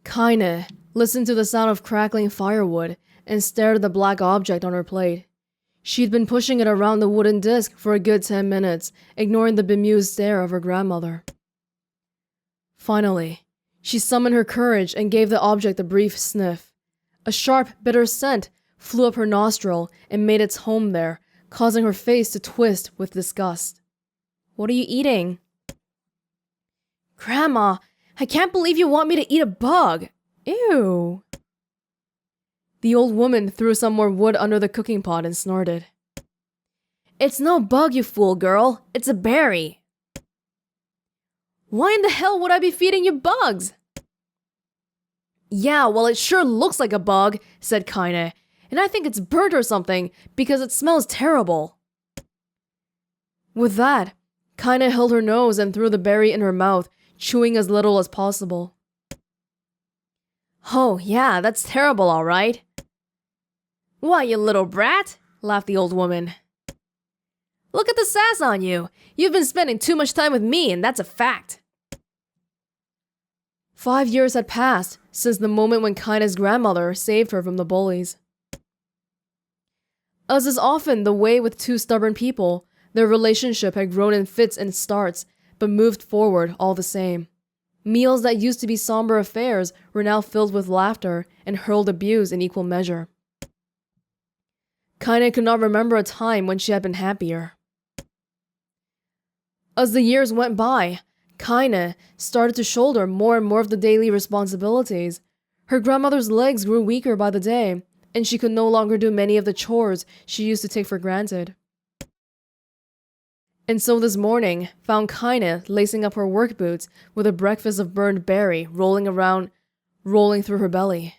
Kaine listened to the sound of crackling firewood and stared at the black object on her plate. She'd been pushing it around the wooden disc for a good 10 minutes, ignoring the bemused stare of her grandmother. Finally, she summoned her courage and gave the object a brief sniff. A sharp, bitter scent flew up her nostril and made its home there, causing her face to twist with disgust. "What are you eating?" "Grandma, I can't believe you want me to eat a bug. Ew." The old woman threw some more wood under the cooking pot and snorted. "It's no bug, you fool girl. It's a berry." "Why in the hell would I be feeding you bugs?" "Yeah, well, it sure looks like a bug," said Kaine, "and I think it's burnt or something because it smells terrible." With that, Kaine held her nose and threw the berry in her mouth, chewing as little as possible. "Oh, yeah, that's terrible, all right." "Why, you little brat," laughed the old woman. "Look at the sass on you. You've been spending too much time with me, and that's a fact." 5 years had passed since the moment when Kaine's grandmother saved her from the bullies. As is often the way with two stubborn people, their relationship had grown in fits and starts, but moved forward all the same. Meals that used to be somber affairs were now filled with laughter and hurled abuse in equal measure. Kaine could not remember a time when she had been happier. As the years went by, Kaine started to shoulder more and more of the daily responsibilities. Her grandmother's legs grew weaker by the day, and she could no longer do many of the chores she used to take for granted. And so this morning found Kaine lacing up her work boots with a breakfast of burned berry rolling through her belly.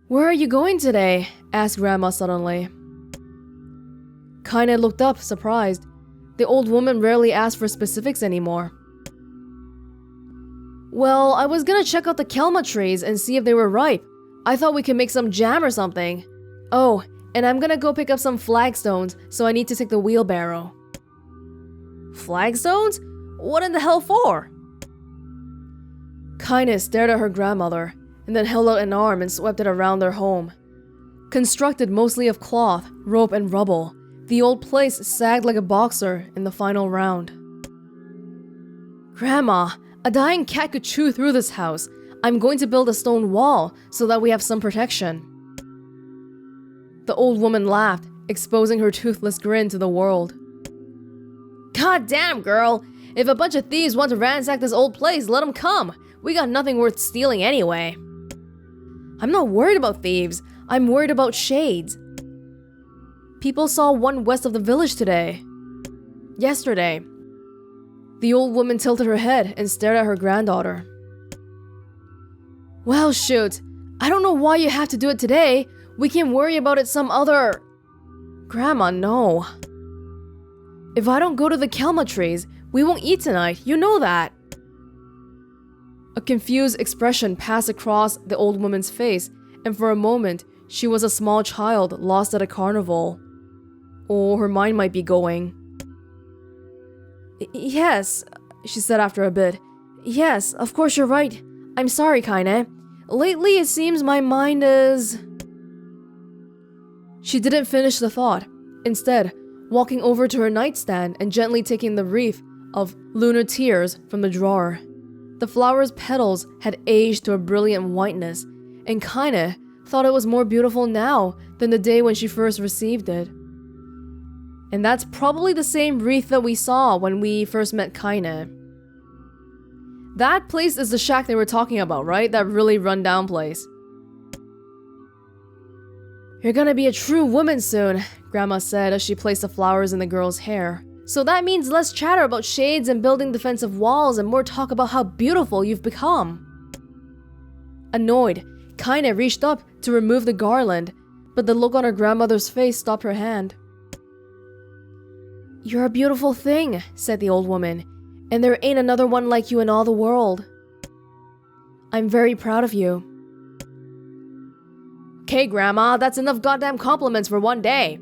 "Where are you going today?" asked Grandma suddenly. Kaine looked up, surprised. The old woman rarely asked for specifics anymore. "Well, I was gonna check out the kelma trees and see if they were ripe. I thought we could make some jam or something. Oh, and I'm gonna go pick up some flagstones, so I need to take the wheelbarrow." "Flagstones? What in the hell for?" Kaine stared at her grandmother, and then held out an arm and swept it around their home. Constructed mostly of cloth, rope, and rubble, the old place sagged like a boxer in the final round. "Grandma, a dying cat could chew through this house. I'm going to build a stone wall so that we have some protection." The old woman laughed, exposing her toothless grin to the world. "God damn, girl! If a bunch of thieves want to ransack this old place, let them come. We got nothing worth stealing anyway." "I'm not worried about thieves. I'm worried about shades. People saw one west of the village today. Yesterday." The old woman tilted her head and stared at her granddaughter. "Well, shoot. I don't know why you have to do it today. We can worry about it some other..." "Grandma, no. If I don't go to the kelma trees, we won't eat tonight. You know that." A confused expression passed across the old woman's face, and for a moment, she was a small child lost at a carnival. Or her mind might be going. "Yes," she said after a bit. "Yes, of course you're right. I'm sorry, Kaine. Lately, it seems my mind is..." She didn't finish the thought, instead, walking over to her nightstand and gently taking the wreath of lunar tears from the drawer. The flower's petals had aged to a brilliant whiteness, and Kaine thought it was more beautiful now than the day when she first received it. And that's probably the same wreath that we saw when we first met Kaine. That place is the shack they were talking about, right? That really run-down place. "You're gonna be a true woman soon," Grandma said as she placed the flowers in the girl's hair. "So that means less chatter about shades and building defensive walls and more talk about how beautiful you've become." Annoyed, Kaine reached up to remove the garland, but the look on her grandmother's face stopped her hand. "You're a beautiful thing," said the old woman, "and there ain't another one like you in all the world. I'm very proud of you." "Okay, Grandma, that's enough goddamn compliments for one day."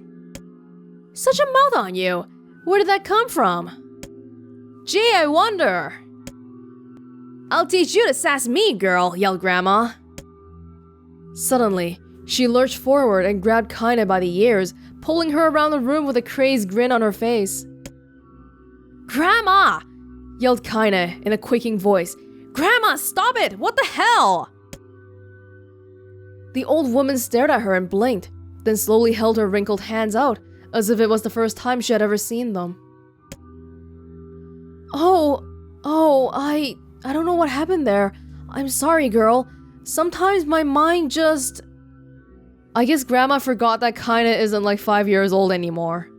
"Such a mouth on you. Where did that come from?" "Gee, I wonder." I'll teach you to sass me, girl, yelled Grandma. Suddenly, she lurched forward and grabbed Kaine by the ears, pulling her around the room with a crazed grin on her face. Grandma! Yelled Kaine in a quaking voice. Grandma, stop it! What the hell? The old woman stared at her and blinked, then slowly held her wrinkled hands out, as if it was the first time she had ever seen them. I don't know what happened there. I'm sorry, girl. Sometimes my mind just... I guess Grandma forgot that Kaine isn't like 5 years old anymore.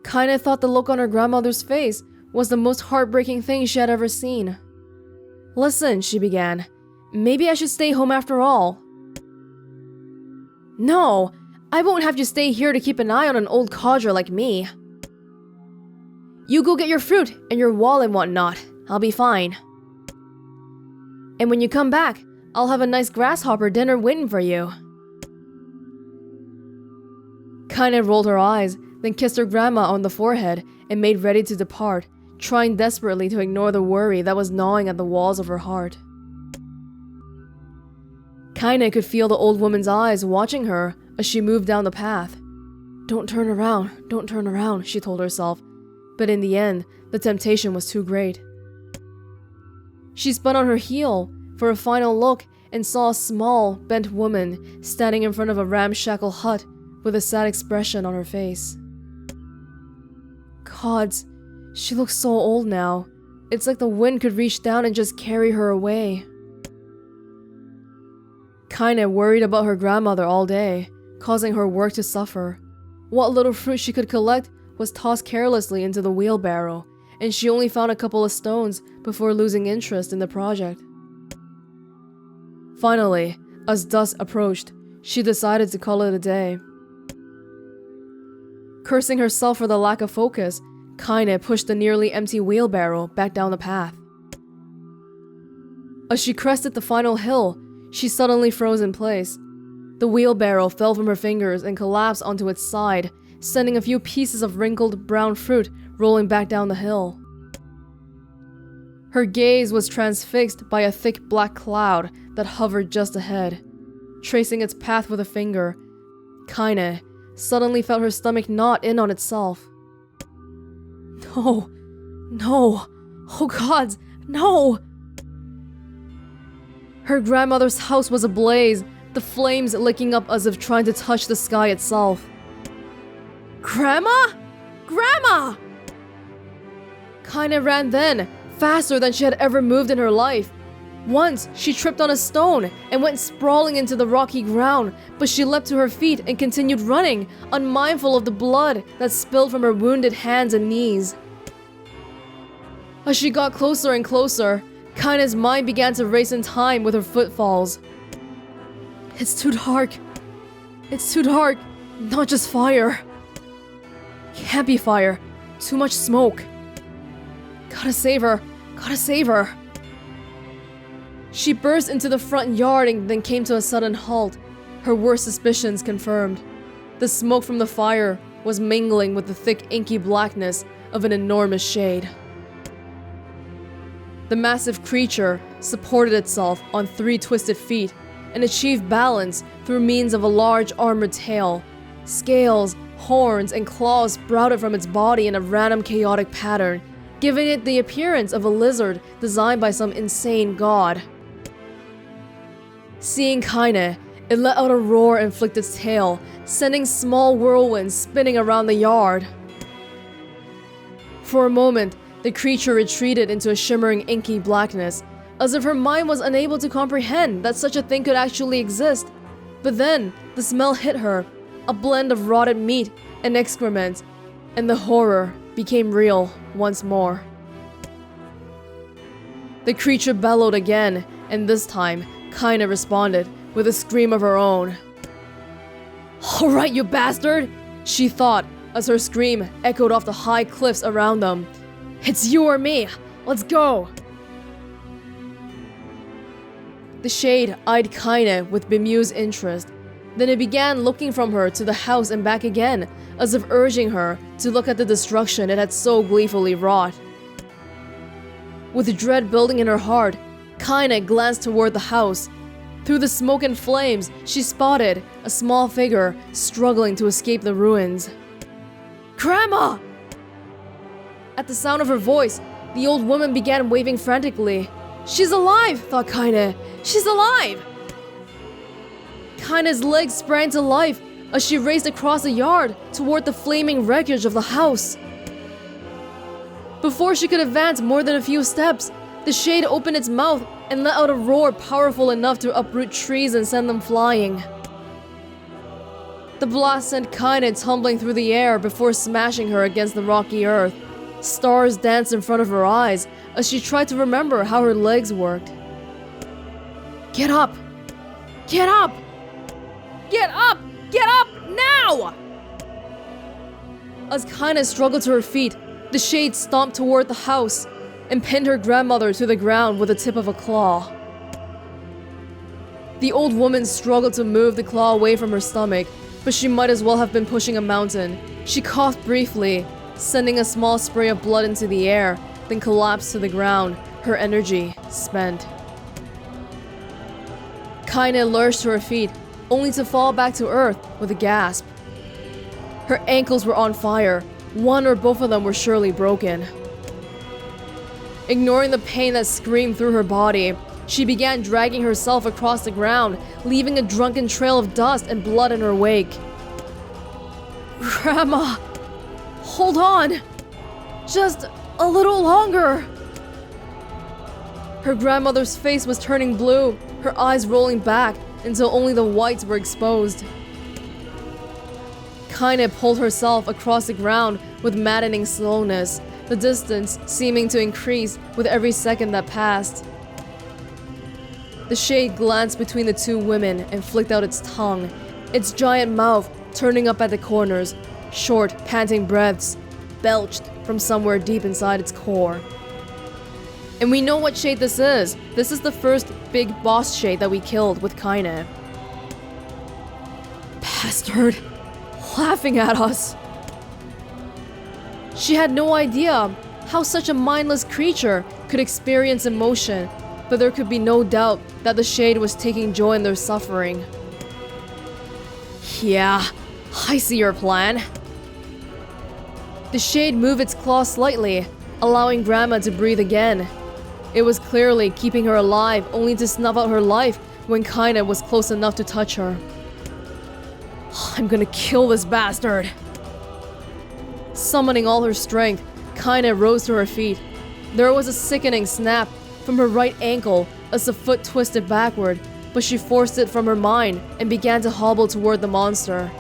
Kaine thought the look on her grandmother's face was the most heartbreaking thing she had ever seen. Listen, she began. Maybe I should stay home after all. No, I won't have you stay here to keep an eye on an old codger like me. You go get your fruit and your wall and whatnot. I'll be fine. And when you come back, I'll have a nice grasshopper dinner waiting for you. Kaine rolled her eyes, then kissed her grandma on the forehead and made ready to depart, trying desperately to ignore the worry that was gnawing at the walls of her heart. Kaine could feel the old woman's eyes watching her as she moved down the path. Don't turn around, she told herself, but in the end, the temptation was too great. She spun on her heel for a final look and saw a small, bent woman standing in front of a ramshackle hut with a sad expression on her face. Gods, she looks so old now. It's like the wind could reach down and just carry her away. Kaine worried about her grandmother all day, causing her work to suffer. What little fruit she could collect was tossed carelessly into the wheelbarrow, and she only found a couple of stones before losing interest in the project. Finally, as dusk approached, she decided to call it a day. Cursing herself for the lack of focus, Kaine pushed the nearly empty wheelbarrow back down the path. As she crested the final hill, she suddenly froze in place. The wheelbarrow fell from her fingers and collapsed onto its side, sending a few pieces of wrinkled brown fruit rolling back down the hill. Her gaze was transfixed by a thick black cloud that hovered just ahead. Tracing its path with a finger, Kaine suddenly felt her stomach knot in on itself. No, oh gods, no! Her grandmother's house was ablaze, the flames licking up as if trying to touch the sky itself. Grandma? Grandma! Kaine ran then, faster than she had ever moved in her life. Once, she tripped on a stone and went sprawling into the rocky ground, but she leapt to her feet and continued running, unmindful of the blood that spilled from her wounded hands and knees. As she got closer and closer, Kaine's mind began to race in time with her footfalls. It's too dark. It's too dark. Not just fire. Can't be fire. Too much smoke. Gotta save her. Gotta save her. She burst into the front yard and then came to a sudden halt, her worst suspicions confirmed. The smoke from the fire was mingling with the thick inky blackness of an enormous shade. The massive creature supported itself on 3 twisted feet and achieved balance through means of a large armored tail. Scales, horns, and claws sprouted from its body in a random chaotic pattern, giving it the appearance of a lizard designed by some insane god. Seeing Kaine, it let out a roar and flicked its tail, sending small whirlwinds spinning around the yard. For a moment, the creature retreated into a shimmering inky blackness, as if her mind was unable to comprehend that such a thing could actually exist. But then, the smell hit her, a blend of rotted meat and excrement, and the horror became real once more. The creature bellowed again, and this time, Kaine responded with a scream of her own. "Alright, you bastard!" she thought as her scream echoed off the high cliffs around them. "It's you or me! Let's go!" The shade eyed Kaine with bemused interest. Then it began looking from her to the house and back again, as if urging her to look at the destruction it had so gleefully wrought. With dread building in her heart, Kaine glanced toward the house. Through the smoke and flames, she spotted a small figure struggling to escape the ruins. "Grandma!" At the sound of her voice, the old woman began waving frantically. "She's alive!" thought Kaine. "She's alive!" Kaine's legs sprang to life as she raced across the yard toward the flaming wreckage of the house. Before she could advance more than a few steps, the shade opened its mouth and let out a roar powerful enough to uproot trees and send them flying. The blast sent Kaine tumbling through the air before smashing her against the rocky earth. Stars danced in front of her eyes as she tried to remember how her legs worked. "Get up! Get up! Get up! Get up now!" As Kaine struggled to her feet, the shade stomped toward the house and pinned her grandmother to the ground with the tip of a claw. The old woman struggled to move the claw away from her stomach, but she might as well have been pushing a mountain. She coughed briefly, sending a small spray of blood into the air, then collapsed to the ground, her energy spent. Kaine lurched to her feet, only to fall back to earth with a gasp. Her ankles were on fire. One or both of them were surely broken. Ignoring the pain that screamed through her body, she began dragging herself across the ground, leaving a drunken trail of dust and blood in her wake. "Grandma, hold on! Just a little longer!" Her grandmother's face was turning blue, her eyes rolling back until only the whites were exposed. Kaine pulled herself across the ground with maddening slowness, the distance seeming to increase with every second that passed. The shade glanced between the two women and flicked out its tongue, its giant mouth turning up at the corners. Short, panting breaths belched from somewhere deep inside its core. And we know what shade this is. This is the first big boss shade that we killed with Kaine. Bastard! Laughing at us. She had no idea how such a mindless creature could experience emotion, but there could be no doubt that the shade was taking joy in their suffering. "Yeah, I see your plan." The shade moved its claw slightly, allowing Grandma to breathe again. It was clearly keeping her alive, only to snuff out her life when Kaine was close enough to touch her. "I'm gonna kill this bastard." Summoning all her strength, Kaine rose to her feet. There was a sickening snap from her right ankle as the foot twisted backward, but she forced it from her mind and began to hobble toward the monster.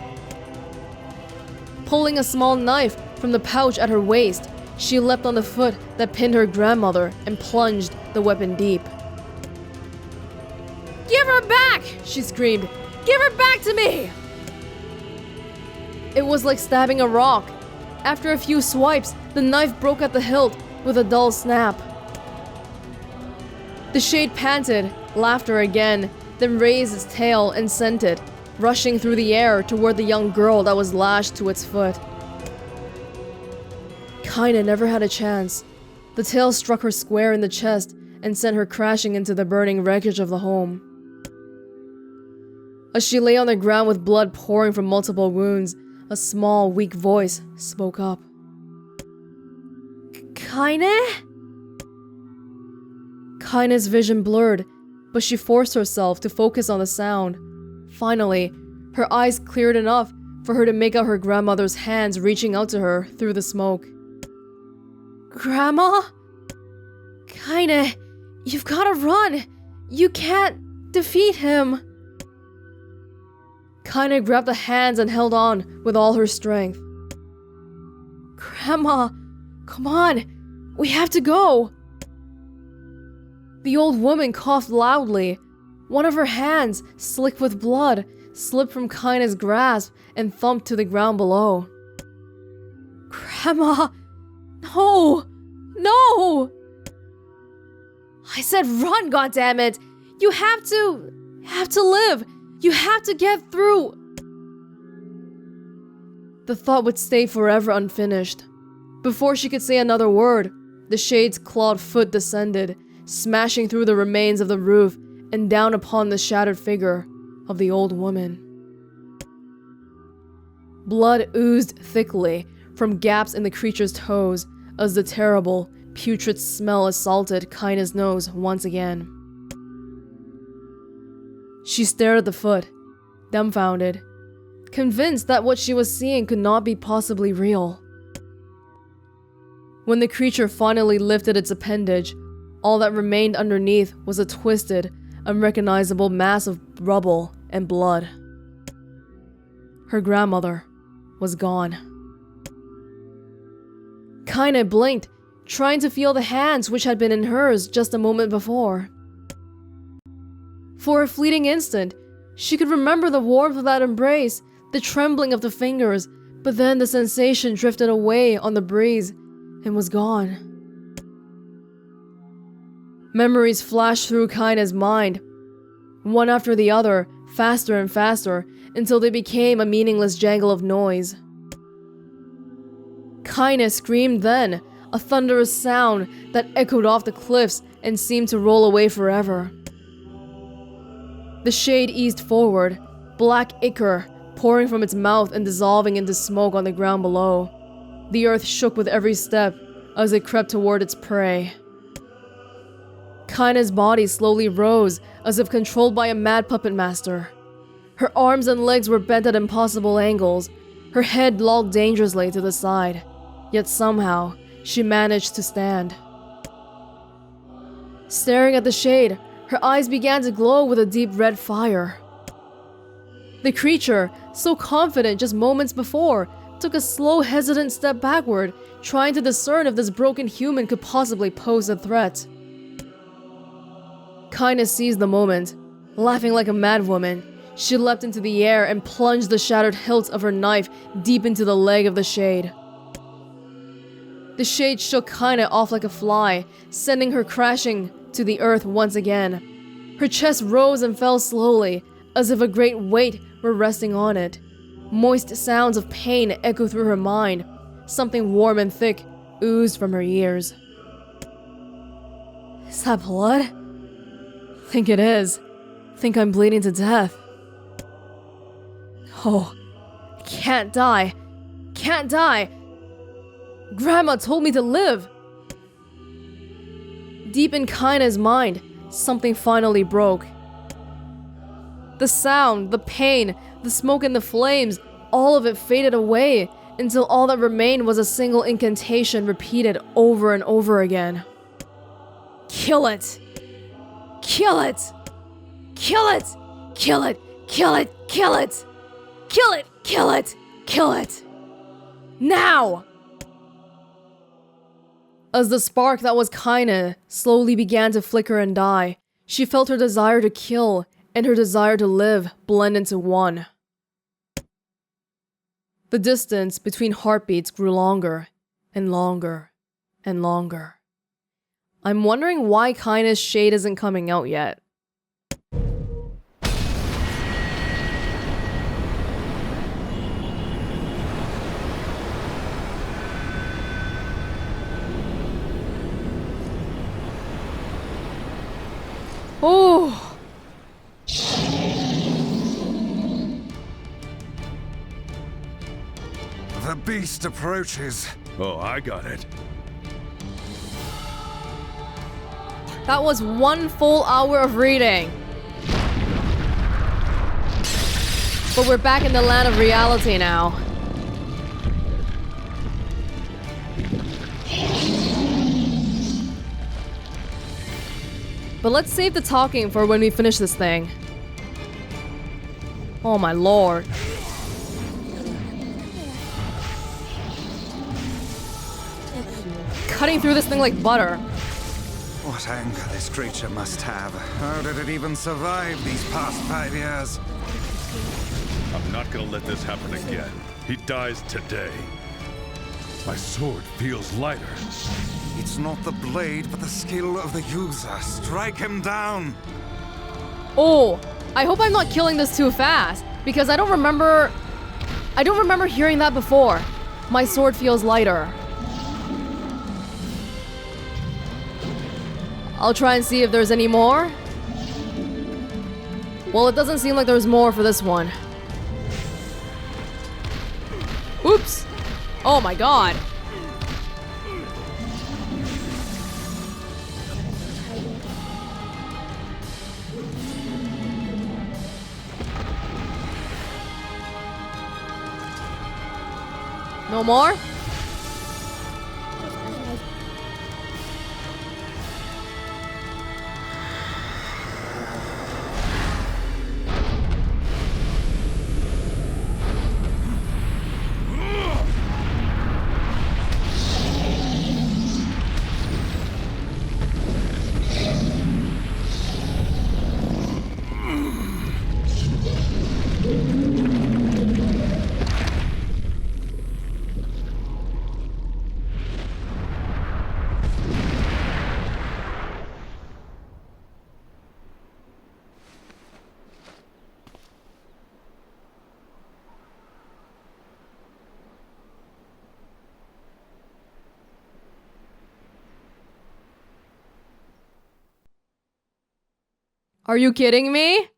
Pulling a small knife from the pouch at her waist, she leapt on the foot that pinned her grandmother and plunged the weapon deep. "Give her back!" she screamed. "Give her back to me!" It was like stabbing a rock. After a few swipes, the knife broke at the hilt with a dull snap. The shade panted, laughter again, then raised its tail and sent it, rushing through the air toward the young girl that was lashed to its foot. Kaine never had a chance. The tail struck her square in the chest and sent her crashing into the burning wreckage of the home. As she lay on the ground with blood pouring from multiple wounds, a small, weak voice spoke up. "Kaine?" Kaine's vision blurred, but she forced herself to focus on the sound. Finally, her eyes cleared enough for her to make out her grandmother's hands reaching out to her through the smoke. "Grandma? Kaine, you've gotta run! You can't defeat him!" Kaine grabbed the hands and held on with all her strength. "Grandma, come on! We have to go!" The old woman coughed loudly. One of her hands, slick with blood, slipped from Kaine's grasp and thumped to the ground below. "Grandma! No! No!" "I said run, goddammit! You have to live! You have to get through!" The thought would stay forever unfinished. Before she could say another word, The shade's clawed foot descended, smashing through the remains of the roof and down upon the shattered figure of the old woman. Blood oozed thickly from gaps in the creature's toes as the terrible, putrid smell assaulted Kaine's nose once again. She stared at the foot, dumbfounded, convinced that what she was seeing could not be possibly real. When the creature finally lifted its appendage, all that remained underneath was a twisted, unrecognizable mass of rubble and blood. Her grandmother was gone. Kaine blinked, trying to feel the hands which had been in hers just a moment before. For a fleeting instant, she could remember the warmth of that embrace, the trembling of the fingers, but then the sensation drifted away on the breeze and was gone. Memories flashed through Kaine's mind, one after the other, faster and faster, until they became a meaningless jangle of noise. Kaine screamed then, a thunderous sound that echoed off the cliffs and seemed to roll away forever. The shade eased forward, black ichor pouring from its mouth and dissolving into smoke on the ground below. The earth shook with every step as it crept toward its prey. Kaine's body slowly rose, as if controlled by a mad puppet master. Her arms and legs were bent at impossible angles, her head lolled dangerously to the side, yet somehow she managed to stand. Staring at the shade, her eyes began to glow with a deep red fire. The creature, so confident just moments before, took a slow, hesitant step backward, trying to discern if this broken human could possibly pose a threat. Kaine seized the moment. Laughing like a madwoman, she leapt into the air and plunged the shattered hilt of her knife deep into the leg of the shade. The shade shook Kaine off like a fly, sending her crashing to the earth once again. Her chest rose and fell slowly, as if a great weight were resting on it. Moist sounds of pain echoed through her mind. Something warm and thick oozed from her ears. Is that blood? Think it is. Think I'm bleeding to death. Oh, can't die. Can't die. Grandma told me to live. Deep in Kaine's mind, something finally broke. The sound, the pain, the smoke and the flames, all of it faded away until all that remained was a single incantation repeated over and over again. Kill it! Kill it! Kill it! Kill it! Kill it! Kill it! Kill it! Kill it! Kill it! Now! As the spark that was Kaine slowly began to flicker and die, she felt her desire to kill and her desire to live blend into one. The distance between heartbeats grew longer and longer and longer. I'm wondering why Kaine's shade isn't coming out yet. Oh! The beast approaches. Oh, I got it. That was 1 full hour of reading. But we're back in the land of reality now. But let's save the talking for when we finish this thing. Oh my lord. Cutting through this thing like butter. What anger this creature must have. How did it even survive these past 5 years? I'm not gonna let this happen again. He dies today. My sword feels lighter. It's not the blade, but the skill of the user. Strike him down! Oh, I hope I'm not killing this too fast, because I don't remember hearing that before. My sword feels lighter. I'll try and see if there's any more. Well, it doesn't seem like there's more for this one. Oops! Oh my god! No more? Are you kidding me?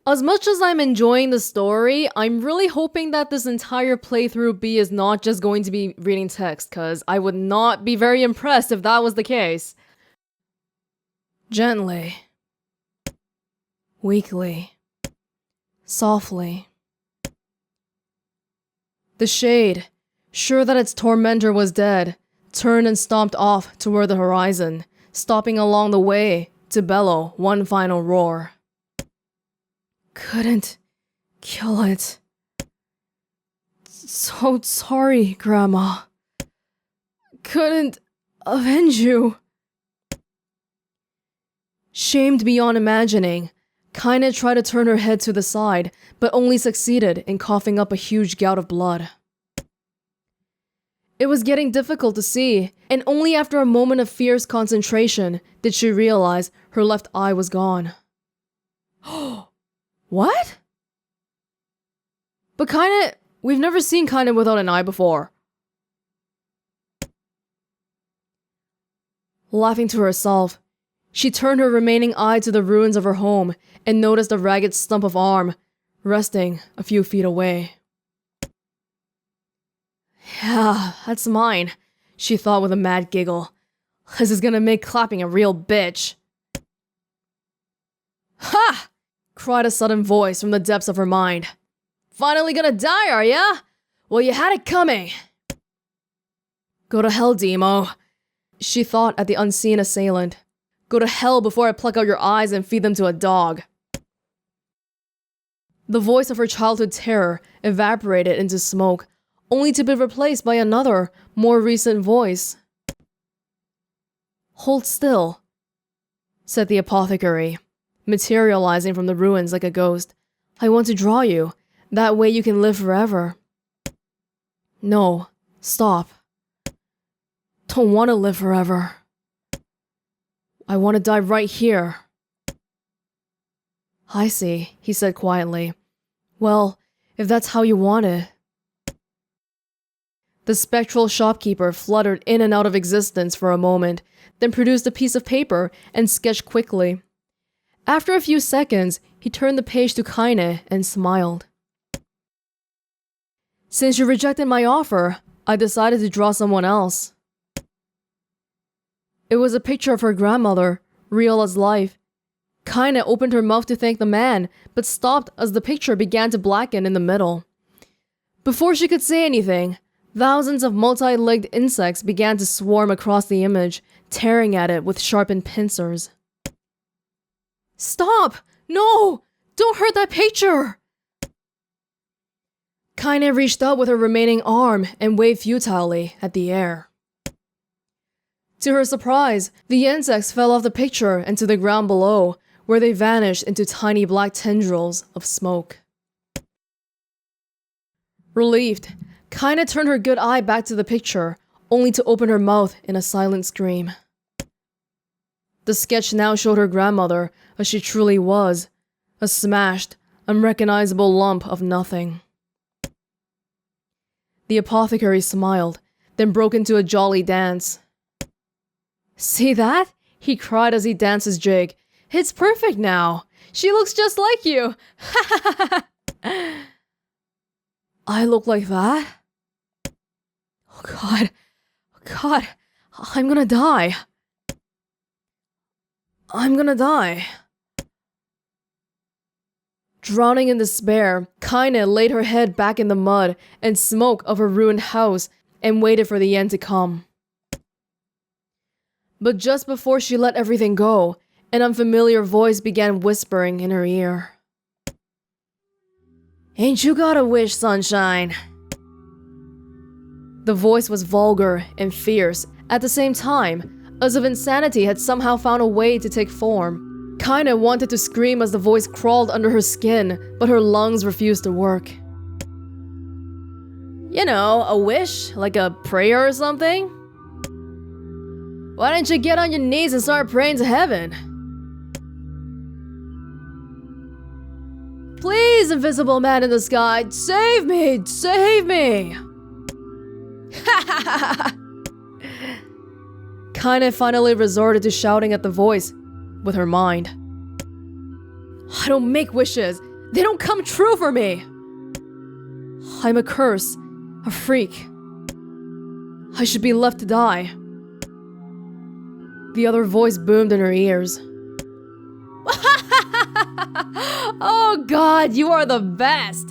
As much as I'm enjoying the story, I'm really hoping that this entire playthrough B is not just going to be reading text, cause I would not be very impressed if that was the case. Gently. Weakly. Softly. The shade, sure that its tormentor was dead, turned and stomped off toward the horizon, stopping along the way to bellow one final roar. Couldn't kill it. So sorry, Grandma. Couldn't avenge you. Shamed beyond imagining, Kaine tried to turn her head to the side, but only succeeded in coughing up a huge gout of blood. It was getting difficult to see, and only after a moment of fierce concentration did she realize her left eye was gone. What? But Kaine, we've never seen Kaine without an eye before. Laughing to herself, she turned her remaining eye to the ruins of her home and noticed a ragged stump of arm resting a few feet away. Yeah, that's mine, she thought with a mad giggle. This is gonna make clapping a real bitch. Ha! Cried a sudden voice from the depths of her mind. Finally gonna die, are ya? Well, you had it coming. Go to hell, Demo, she thought at the unseen assailant. Go to hell before I pluck out your eyes and feed them to a dog. The voice of her childhood terror evaporated into smoke, only to be replaced by another, more recent voice. Hold still, said the apothecary, materializing from the ruins like a ghost. I want to draw you. That way you can live forever. No, stop. Don't want to live forever. I want to die right here. I see, he said quietly. Well, if that's how you want it. The spectral shopkeeper fluttered in and out of existence for a moment, then produced a piece of paper and sketched quickly. After a few seconds, he turned the page to Kaine and smiled. Since you rejected my offer, I decided to draw someone else. It was a picture of her grandmother, real as life. Kaine opened her mouth to thank the man, but stopped as the picture began to blacken in the middle. Before she could say anything, thousands of multi-legged insects began to swarm across the image, tearing at it with sharpened pincers. Stop! No! Don't hurt that picture! Kaine reached out with her remaining arm and waved futilely at the air. To her surprise, the insects fell off the picture and to the ground below, where they vanished into tiny black tendrils of smoke. Relieved, Kaine turned her good eye back to the picture, only to open her mouth in a silent scream. The sketch now showed her grandmother as she truly was, a smashed, unrecognizable lump of nothing. The apothecary smiled, then broke into a jolly dance. See that? He cried as he danced his jig. It's perfect now. She looks just like you. I look like that? Oh God. Oh God. I'm gonna die. I'm gonna die. Drowning in despair, Kaine laid her head back in the mud and smoke of her ruined house and waited for the end to come. But just before she let everything go, an unfamiliar voice began whispering in her ear. Ain't you got a wish, sunshine? The voice was vulgar and fierce at the same time, as if insanity had somehow found a way to take form. Kaine wanted to scream as the voice crawled under her skin, but her lungs refused to work. You know, a wish, like a prayer or something? Why don't you get on your knees and start praying to heaven? Please, invisible man in the sky, save me! Save me! Kaine finally resorted to shouting at the voice with her mind. I don't make wishes. They don't come true for me. I'm a curse, a freak. I should be left to die. The other voice boomed in her ears. Oh God, you are the best!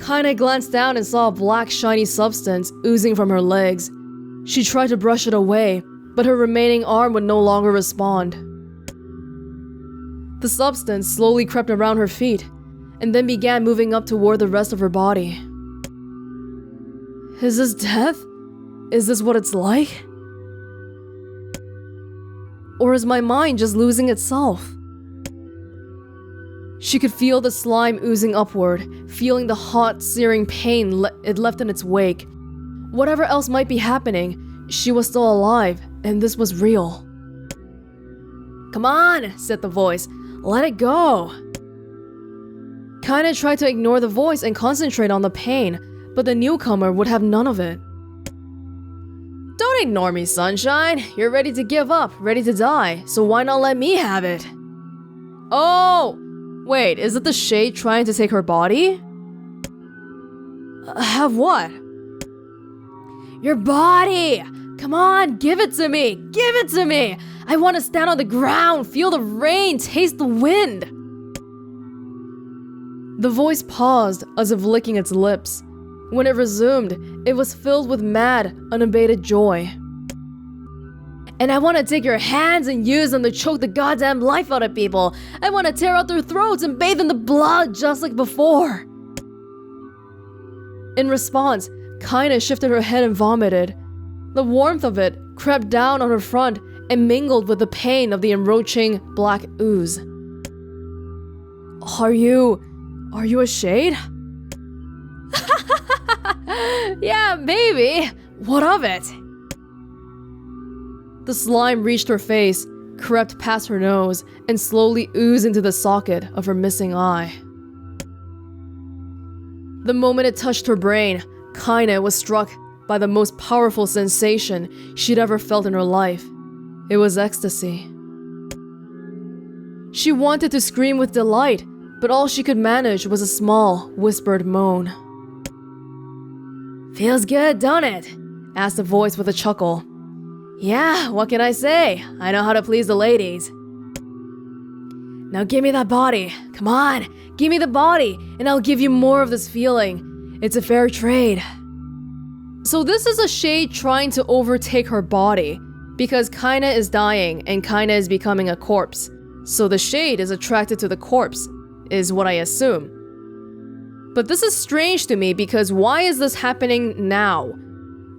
Kaine glanced down and saw a black shiny substance oozing from her legs. She tried to brush it away, but her remaining arm would no longer respond. The substance slowly crept around her feet, and then began moving up toward the rest of her body. Is this death? Is this what it's like? Or is my mind just losing itself? She could feel the slime oozing upward, feeling the hot, searing pain it left in its wake. Whatever else might be happening, she was still alive, and this was real. Come on, said the voice. Let it go. Kaine tried to ignore the voice and concentrate on the pain, but the newcomer would have none of it. Don't ignore me, sunshine. You're ready to give up, ready to die, so why not let me have it? Oh! Wait, is it the shade trying to take her body? Have what? Your body! Come on, give it to me! Give it to me! I want to stand on the ground, feel the rain, taste the wind! The voice paused, as if licking its lips. When it resumed, it was filled with mad, unabated joy. And I want to take your hands and use them to choke the goddamn life out of people. I want to tear out their throats and bathe in the blood just like before. In response, Kaine shifted her head and vomited. The warmth of it crept down on her front and mingled with the pain of the enroaching black ooze. Are you a shade? Yeah, maybe. What of it? The slime reached her face, crept past her nose, and slowly oozed into the socket of her missing eye. The moment it touched her brain, Kaine was struck by the most powerful sensation she'd ever felt in her life. It was ecstasy. She wanted to scream with delight, but all she could manage was a small, whispered moan. Feels good, don't it? Asked the voice with a chuckle. Yeah, what can I say? I know how to please the ladies. Now give me that body. Come on, give me the body, and I'll give you more of this feeling. It's a fair trade. So this is a shade trying to overtake her body, because Kaine is dying and Kaine is becoming a corpse. So the shade is attracted to the corpse, is what I assume. But this is strange to me because why is this happening now?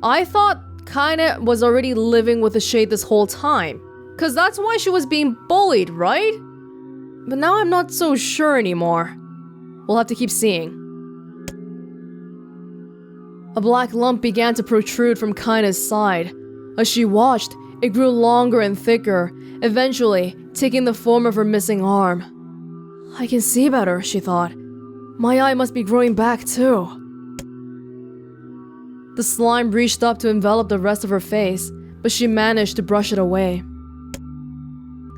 I thought Kaine was already living with the shade this whole time, cause that's why she was being bullied, right? But now I'm not so sure anymore. We'll have to keep seeing. A black lump began to protrude from Kaine's side. As she watched, it grew longer and thicker, eventually taking the form of her missing arm. I can see better, she thought. My eye must be growing back too. The slime reached up to envelop the rest of her face, but she managed to brush it away.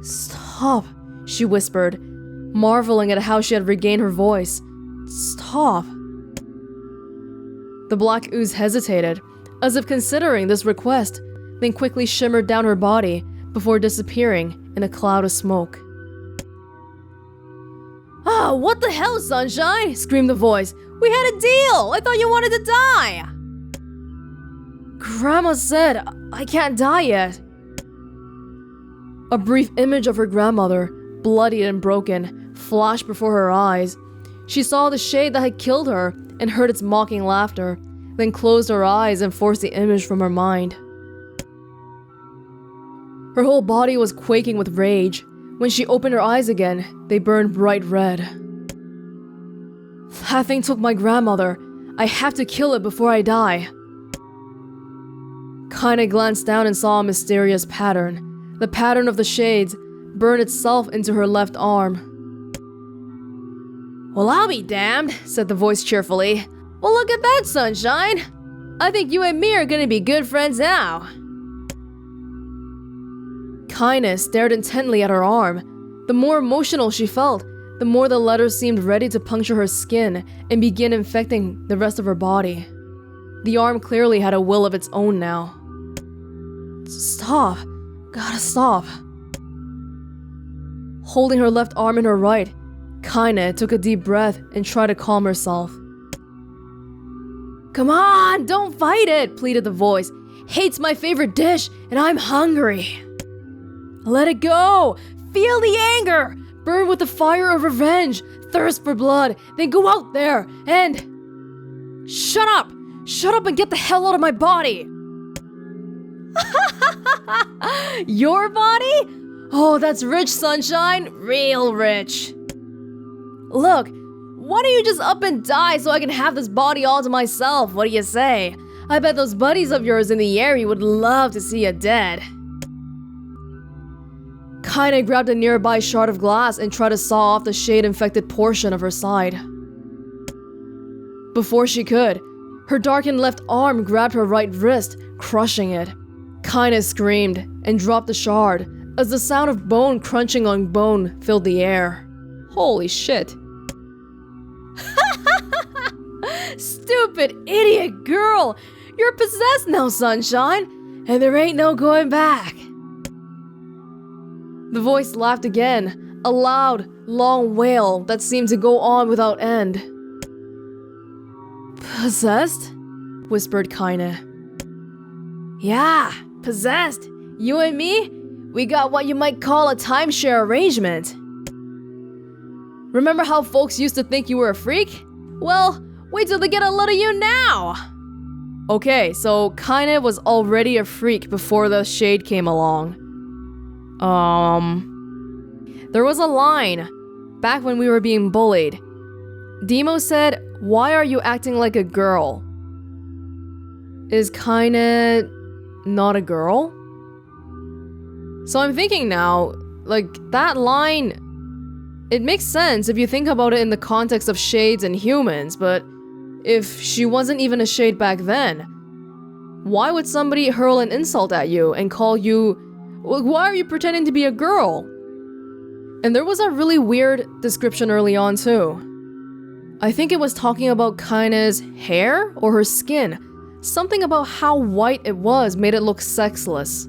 "Stop," she whispered, marveling at how she had regained her voice. "Stop." The black ooze hesitated, as if considering this request, then quickly shimmered down her body before disappearing in a cloud of smoke. "Ah, what the hell, Sunshine?" screamed the voice. "We had a deal! I thought you wanted to die!" "Grandma said I can't die yet." A brief image of her grandmother, bloodied and broken, flashed before her eyes. She saw the shade that had killed her and heard its mocking laughter, then closed her eyes and forced the image from her mind. Her whole body was quaking with rage. When she opened her eyes again, they burned bright red. "That thing took my grandmother. I have to kill it before I die." Kaine glanced down and saw a mysterious pattern. The pattern of the shades burned itself into her left arm. "Well, I'll be damned," said the voice cheerfully. "Well, look at that, Sunshine. I think you and me are gonna be good friends now." Kaine stared intently at her arm. The more emotional she felt, the more the letters seemed ready to puncture her skin and begin infecting the rest of her body. The arm clearly had a will of its own now. "Stop. Gotta stop." Holding her left arm in her right, Kaine took a deep breath and tried to calm herself. "Come on, don't fight it," pleaded the voice. "Hate's my favorite dish, and I'm hungry." "Let it go! Feel the anger! Burn with the fire of revenge! Thirst for blood! Then go out there and... Shut up! Shut up and get the hell out of my body!" "Your body? Oh, that's rich, Sunshine. Real rich." "Look, why don't you just up and die so I can have this body all to myself? What do you say? I bet those buddies of yours in the area would love to see you dead." Kaine grabbed a nearby shard of glass and tried to saw off the shade-infected portion of her side. Before she could, her darkened left arm grabbed her right wrist, crushing it. Kaine screamed and dropped the shard as the sound of bone crunching on bone filled the air. Holy shit. "Stupid idiot girl! You're possessed now, Sunshine, and there ain't no going back." The voice laughed again, a loud, long wail that seemed to go on without end. "Possessed?" whispered Kaine. "Yeah, possessed. You and me, we got what you might call a timeshare arrangement. Remember how folks used to think you were a freak? Well, wait till they get a load of you now!" Okay, so Kaine was already a freak before the shade came along. There was a line back when we were being bullied. Demo said, "Why are you acting like a girl?" Is Kaine not a girl? So I'm thinking now, like, that line, it makes sense if you think about it in the context of shades and humans, but if she wasn't even a shade back then, why would somebody hurl an insult at you and call you, why are you pretending to be a girl? And there was a really weird description early on too. I think it was talking about Kaine's hair or her skin. Something about how white it was made it look sexless.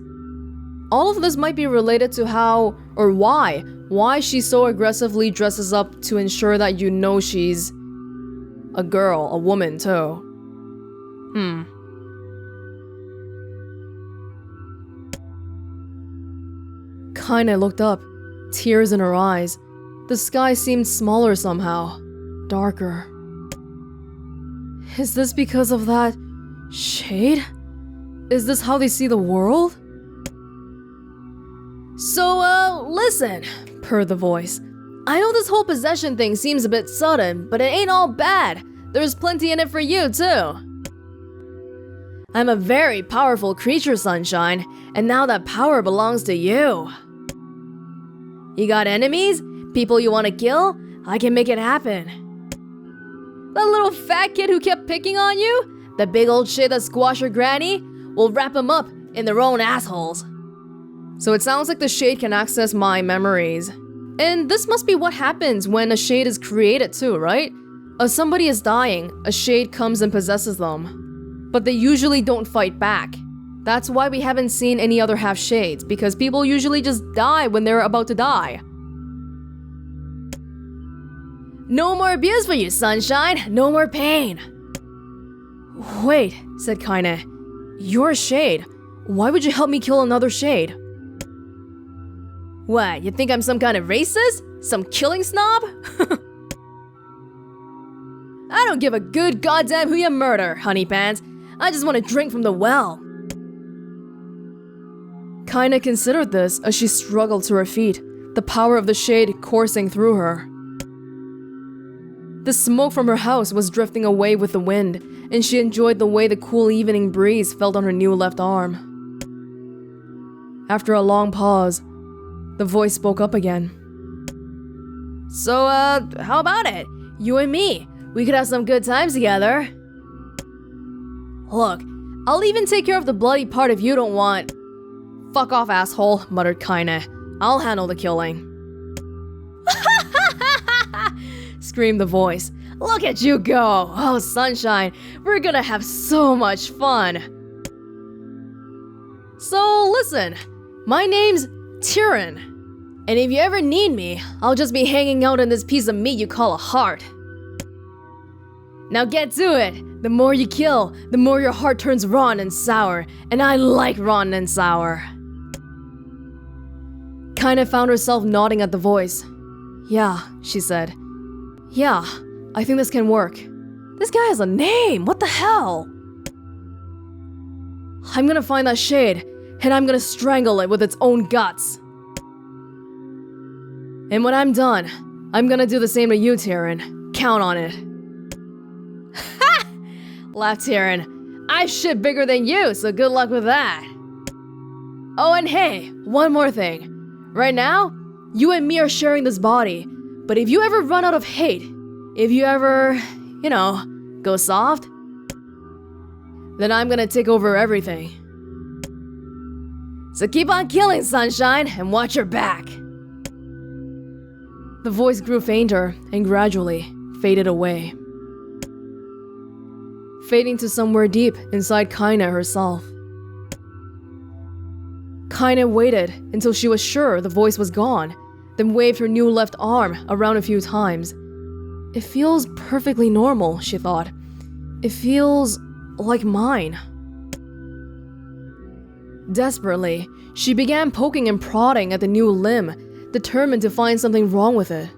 All of this might be related to how, or why she so aggressively dresses up to ensure that you know she's a girl, a woman too. Kaine looked up, tears in her eyes. The sky seemed smaller somehow, darker. Is this because of that shade? Is this how they see the world? So, listen, purred the voice. I know this whole possession thing seems a bit sudden, but it ain't all bad. There's plenty in it for you, too. I'm a very powerful creature, Sunshine, and now that power belongs to you. You got enemies? People you want to kill? I can make it happen. That little fat kid who kept picking on you? The big old shit that squashed your granny? We'll wrap him up in their own assholes. So it sounds like the shade can access my memories. And this must be what happens when a shade is created too, right? As somebody is dying, a shade comes and possesses them. But they usually don't fight back. That's why we haven't seen any other half shades, because people usually just die when they're about to die. No more abuse for you, sunshine. No more pain. Wait, said Kaine. You're a shade. Why would you help me kill another shade? What, you think I'm some kind of racist? Some killing snob? I don't give a good goddamn who you murder, honey pants. I just want to drink from the well. Kaine considered this as she struggled to her feet, the power of the shade coursing through her. The smoke from her house was drifting away with the wind, and she enjoyed the way the cool evening breeze felt on her new left arm. After a long pause, the voice spoke up again. So, how about it? You and me. We could have some good times together. Look, I'll even take care of the bloody part if you don't want. Fuck off, asshole, muttered Kaine. I'll handle the killing. Screamed the voice. Look at you go! Oh, sunshine, we're gonna have so much fun. So, listen, my name's Tyrion. And if you ever need me, I'll just be hanging out in this piece of meat you call a heart. Now get to it! The more you kill, the more your heart turns rotten and sour, and I like rotten and sour. Kaine found herself nodding at the voice. Yeah, she said. Yeah, I think this can work. This guy has a name, what the hell? I'm gonna find that shade, and I'm gonna strangle it with its own guts. And when I'm done, I'm gonna do the same to you, Tyrion. Count on it. Ha! Laughed Tyrion. I shit bigger than you, so good luck with that. Oh, and hey, one more thing. Right now, you and me are sharing this body, but if you ever run out of hate, if you ever, go soft, then I'm gonna take over everything. So keep on killing, sunshine, and watch your back. The voice grew fainter and gradually faded away, fading to somewhere deep inside Kaine herself. Kaine waited until she was sure the voice was gone, then waved her new left arm around a few times. It feels perfectly normal, she thought. It feels like mine. Desperately, she began poking and prodding at the new limb, determined to find something wrong with it.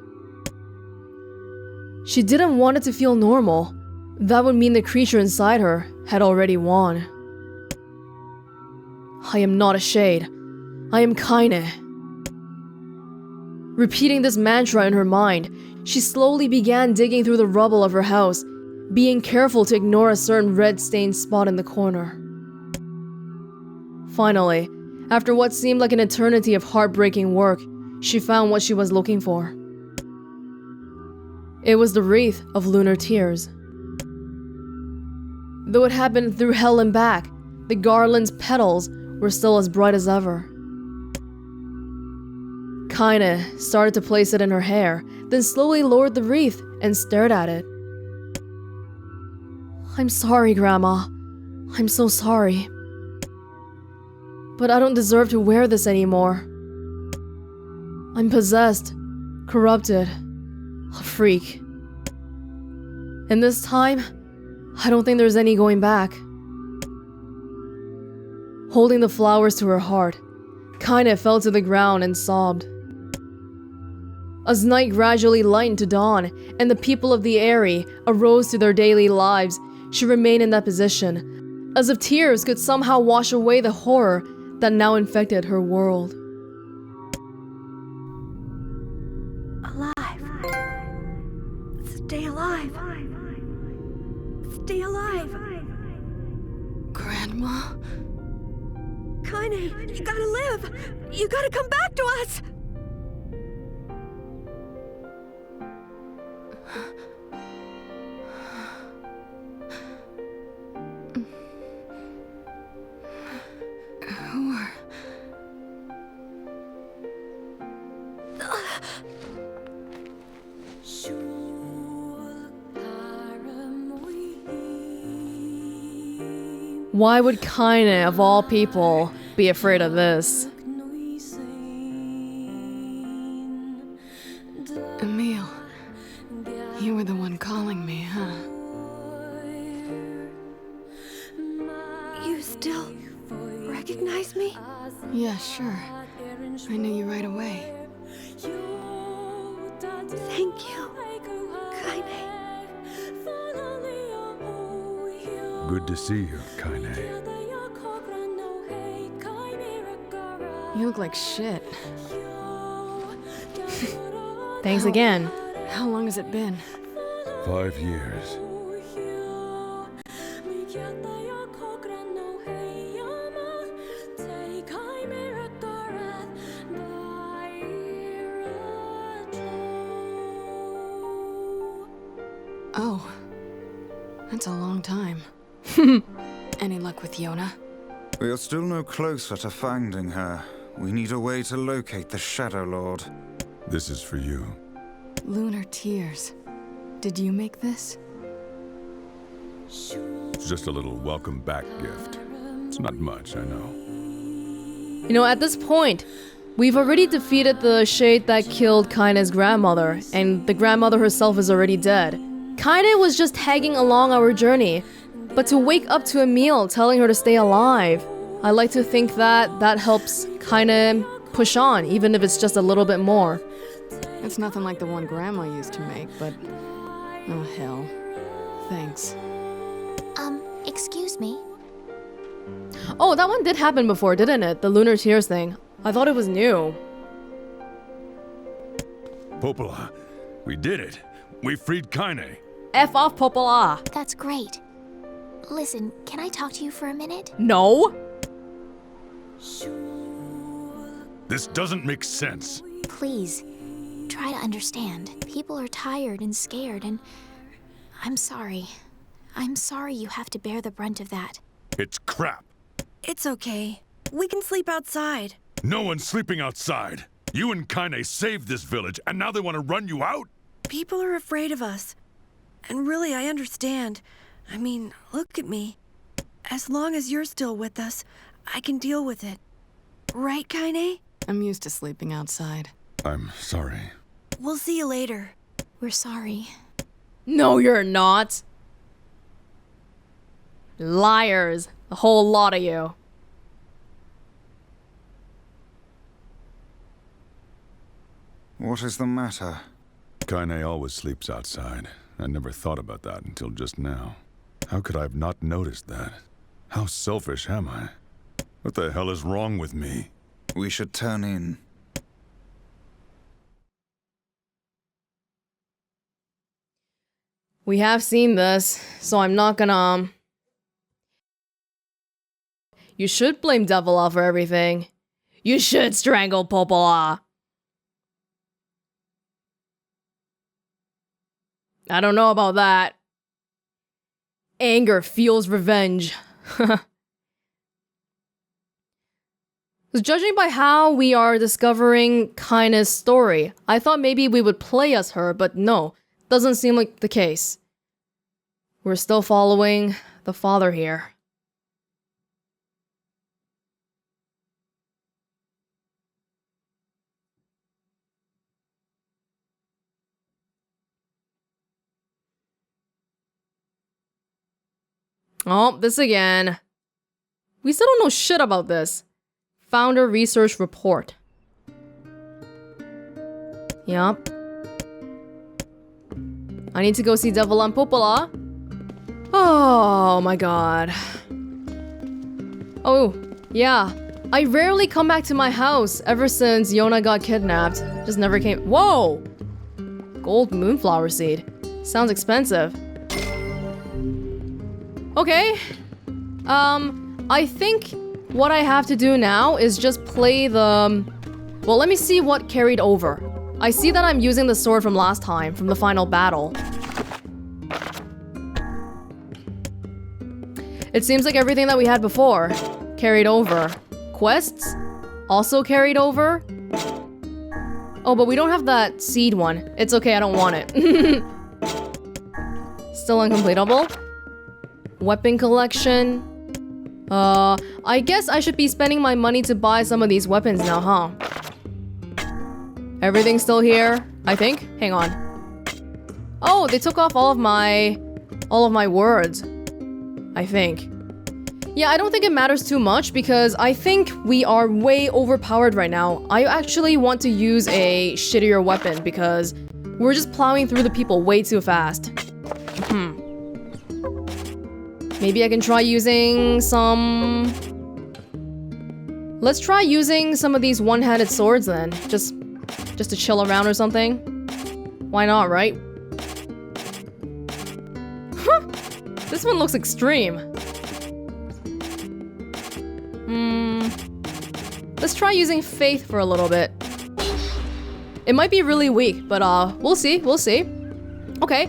She didn't want it to feel normal. That would mean the creature inside her had already won. I am not a shade. I am Kaine. Repeating this mantra in her mind, she slowly began digging through the rubble of her house, being careful to ignore a certain red-stained spot in the corner. Finally, after what seemed like an eternity of heartbreaking work, she found what she was looking for. It was the wreath of lunar tears. Though it had been through hell and back, the garland's petals were still as bright as ever. Kaine started to place it in her hair, then slowly lowered the wreath and stared at it. I'm sorry, Grandma. I'm so sorry. But I don't deserve to wear this anymore. I'm possessed, corrupted, a freak. And this time, I don't think there's any going back. Holding the flowers to her heart, Kaine fell to the ground and sobbed. As night gradually lightened to dawn, and the people of the Eyrie arose to their daily lives, she remained in that position, as if tears could somehow wash away the horror that now infected her world. Alive. Stay alive. Stay alive. Grandma? Kaine, you gotta live. You gotta come back to us. Why would Kaine, of all people, be afraid of this? Emil, you were the one calling me, huh? You still recognize me? Yeah, sure. I knew you right away. Thank you, Kaine. Good to see you, Kaine. You look like shit. Thanks again. How long has it been? 5 years. Oh. That's a long time. Any luck with Yona? We are still no closer to finding her. We need a way to locate the Shadow Lord. This is for you. Lunar Tears. Did you make this? It's just a little welcome back gift. It's not much, I know. You know, at this point, we've already defeated the shade that killed Kaine's grandmother, and the grandmother herself is already dead. Kaine was just tagging along our journey, but to wake up to Emil telling her to stay alive, I like to think that that helps Kaine push on, even if it's just a little bit more. It's nothing like the one Grandma used to make, but... oh, hell. Thanks. Excuse me? Oh, that one did happen before, didn't it? The Lunar Tears thing. I thought it was new. Popola, we did it. We freed Kaine. F off, Popola. That's great. Listen, can I talk to you for a minute? No? This doesn't make sense. Please, try to understand. People are tired and scared, and I'm sorry. I'm sorry you have to bear the brunt of that. It's crap. It's okay. We can sleep outside. No one's sleeping outside. You and Kaine saved this village, and now they want to run you out? People are afraid of us. And really, I understand. I mean, look at me. As long as you're still with us, I can deal with it. Right, Kaine? I'm used to sleeping outside. I'm sorry. We'll see you later. We're sorry. No, you're not. Liars. A whole lot of you. What is the matter? Kaine always sleeps outside. I never thought about that until just now. How could I have not noticed that? How selfish am I? What the hell is wrong with me? We should turn in. We have seen this, so I'm not gonna... You should blame Devila for everything. You should strangle Popola. I don't know about that. Anger fuels revenge. Judging by how we are discovering Kaine's story, I thought maybe we would play as her, but no, doesn't seem like the case. We're still following the father here. Oh, this again. We still don't know shit about this. Founder research report. Yup. I need to go see Devila and Popola. Oh my god. Oh, yeah. I rarely come back to my house ever since Yona got kidnapped. Just never came. Whoa! Gold moonflower seed. Sounds expensive. Okay. I think what I have to do now is just play the... Well, let me see what carried over. I see that I'm using the sword from last time, from the final battle. It seems like everything that we had before carried over. Quests also carried over. Oh, but we don't have that seed one. It's okay, I don't want it. Still uncompletable. Weapon collection. I guess I should be spending my money to buy some of these weapons now, huh? Everything's still here, I think. Hang on. Oh, they took off all of my words. I think. Yeah, I don't think it matters too much because I think we are way overpowered right now. I actually want to use a shittier weapon because we're just plowing through the people way too fast. Maybe I can try using some... Let's try using some of these one-handed swords then. Just to chill around or something. Why not, right? This one looks extreme. Let's try using Faith for a little bit. It might be really weak, but we'll see, Okay,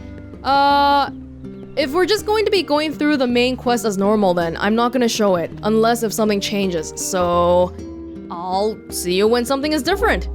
if we're just going to be going through the main quest as normal then, I'm not gonna show it, unless if something changes, so... I'll see you when something is different.